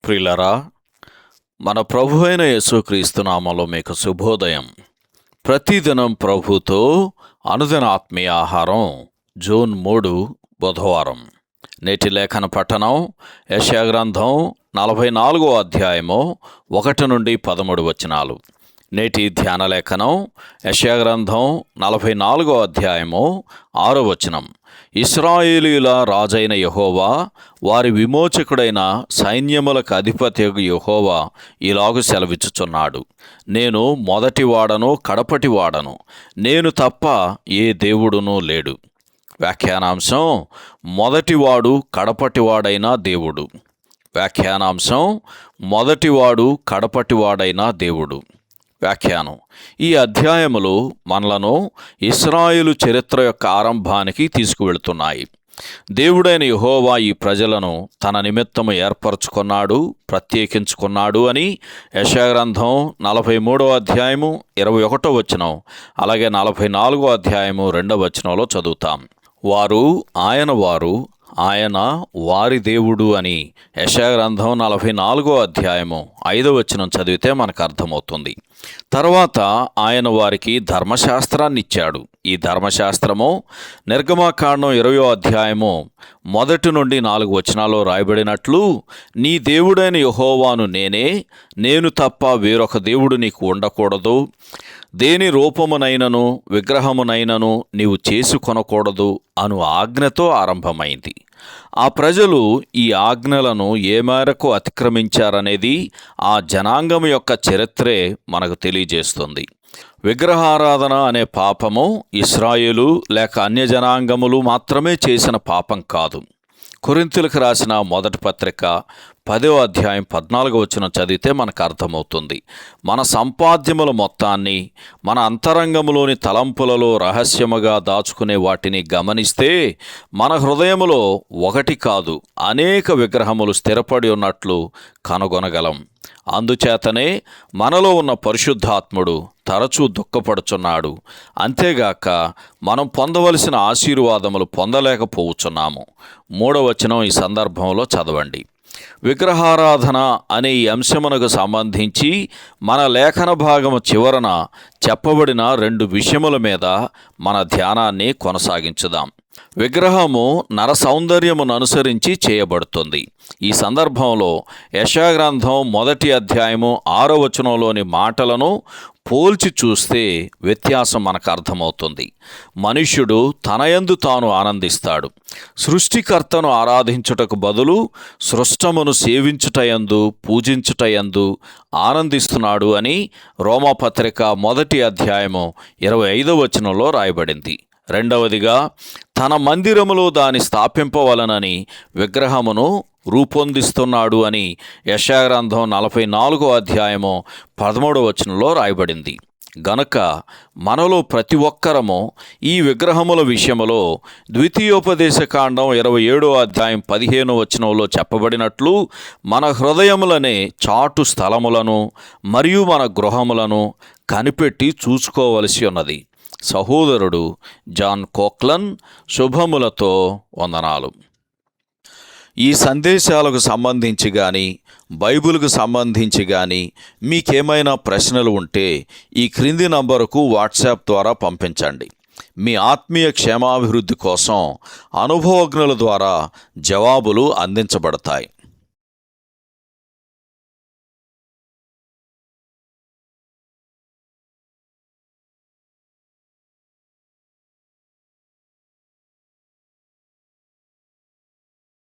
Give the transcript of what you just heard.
ప్రియులరా, మన ప్రభువైన యేసుక్రీస్తు నామములో మీకు శుభోదయం. ప్రతిదినం ప్రభుతో అనుదిన ఆత్మీయ ఆహారం. జూన్ 3 బుధవారం. నేటి లేఖన పఠనం యెషయా గ్రంథం 44వ అధ్యాయము 1 నుండి 13 వచనాలు. నేటి ధ్యాన లేఖనం యెషయా గ్రంథం 44వ అధ్యాయము 6వ వచనం. ఇశ్రాయేలీయుల రాజైన యెహోవా, వారి విమోచకుడైన సైన్యములకు అధిపతియగు యెహోవా ఇలాగు సెలవిచ్చుచున్నాడు: నేను మొదటివాడను, కడపటివాడను, నేను తప్ప ఏ దేవుడునూ లేడు. వ్యాఖ్యానాంశం: మొదటివాడు కడపటివాడైన దేవుడు. వ్యాఖ్యానాంశం: మొదటివాడు కడపటివాడైన దేవుడు. వ్యాఖ్యానం: ఈ అధ్యాయములు మనలను ఇశ్రాయేలు చరిత్ర యొక్క ఆరంభానికి తీసుకువెళుతున్నాయి. దేవుడైన యెహోవా ఈ ప్రజలను తన నిమిత్తము ఏర్పరచుకున్నాడు, ప్రత్యేకించుకున్నాడు అని యెషయా గ్రంథం 43వ అధ్యాయము 21వ వచనం, అలాగే 44వ అధ్యాయము 2వ వచనంలో చదువుతాం. వారు, ఆయన వారి దేవుడు అని యెషయా గ్రంథం 44వ అధ్యాయము 5వ వచనం చదివితే మనకు అర్థమవుతుంది. తర్వాత ఆయన వారికి ధర్మశాస్త్రాన్ని ఇచ్చాడు. ఈ ధర్మశాస్త్రము నిర్గమకాండం 20వ అధ్యాయము 1 నుండి 4 వచనాల్లో రాయబడినట్లు: నీ దేవుడైన యెహోవాను నేనే, నేను తప్ప వేరొక దేవుడు నీకు ఉండకూడదు. దేని రూపమునైనను విగ్రహమునైనను నీవు చేసుకొనకూడదు అను ఆజ్ఞతో ఆరంభమైంది. ఆ ప్రజలు ఈ ఆజ్ఞలను ఏ మేరకు అతిక్రమించారనేది ఆ జనాంగం యొక్క చరిత్రే మనకు తెలియజేస్తుంది. విగ్రహారాధన అనే పాపము ఇశ్రాయేలు లేక అన్యజనాంగములు మాత్రమే చేసిన పాపం కాదు. కొరింథీయులకు రాసిన మొదటి పత్రిక 10వ అధ్యాయం 14వ వచనం చదివితే మనకు అర్థమవుతుంది. మన సంపాద్యముల మొత్తాన్ని, మన అంతరంగములోని తలంపులలో రహస్యముగా దాచుకునే వాటిని గమనిస్తే మన హృదయములో ఒకటి కాదు అనేక విగ్రహములు స్థిరపడి ఉన్నట్లు కనుగొనగలం. అందుచేతనే మనలో ఉన్న పరిశుద్ధాత్ముడు తరచూ దుఃఖపడుచున్నాడు. అంతేగాక మనం పొందవలసిన ఆశీర్వాదములు పొందలేకపోవచ్చున్నాము. 3వ వచనం ఈ సందర్భంలో చదవండి. విగ్రహారాధన అనే ఈ అంశమునకు సంబంధించి మన లేఖన భాగము చివరన చెప్పబడిన 2 విషయముల మీద మన ధ్యానాన్ని కొనసాగించుదాం. విగ్రహము నర సౌందర్యమును అనుసరించి చేయబడుతుంది. ఈ సందర్భంలో యెషయా గ్రంథం 1వ అధ్యాయము 6వ వచనంలోని మాటలను పోల్చి చూస్తే వ్యత్యాసం మనకు అర్థమవుతుంది. మనుష్యుడు తనయందు తాను ఆనందిస్తాడు. సృష్టికర్తను ఆరాధించుటకు బదులు సృష్టమును సేవించుటయందు, పూజించుటయందు ఆనందిస్తున్నాడు అని రోమాపత్రిక 1వ అధ్యాయము 25వ వచనంలో రాయబడింది. రెండవదిగా, తన మందిరములో దాన్ని స్థాపింపవలనని విగ్రహమును రూపొందిస్తున్నాడు అని యెషయా గ్రంథం 44వ అధ్యాయము 13వ వచనంలో రాయబడింది. గనుక మనలో ప్రతి ఒక్కరము ఈ విగ్రహముల విషయములో ద్వితీయోపదేశకాండం 27వ అధ్యాయం 15వ వచనంలో చెప్పబడినట్లు మన హృదయములనే చాటు స్థలములను మరియు మన గృహములను కనిపెట్టి చూసుకోవలసి ఉన్నది. సహోదరుడు జాన్ కోక్లన్. శుభములతో వందనాలు. ఈ సందేశాలకు సంబంధించి కానీ, బైబిల్కు సంబంధించి కానీ మీకేమైనా ప్రశ్నలు ఉంటే ఈ క్రింది నంబరుకు వాట్సాప్ ద్వారా పంపించండి. మీ ఆత్మీయ క్షేమాభివృద్ధి కోసం అనుభవజ్ఞుల ద్వారా జవాబులు అందించబడతాయి.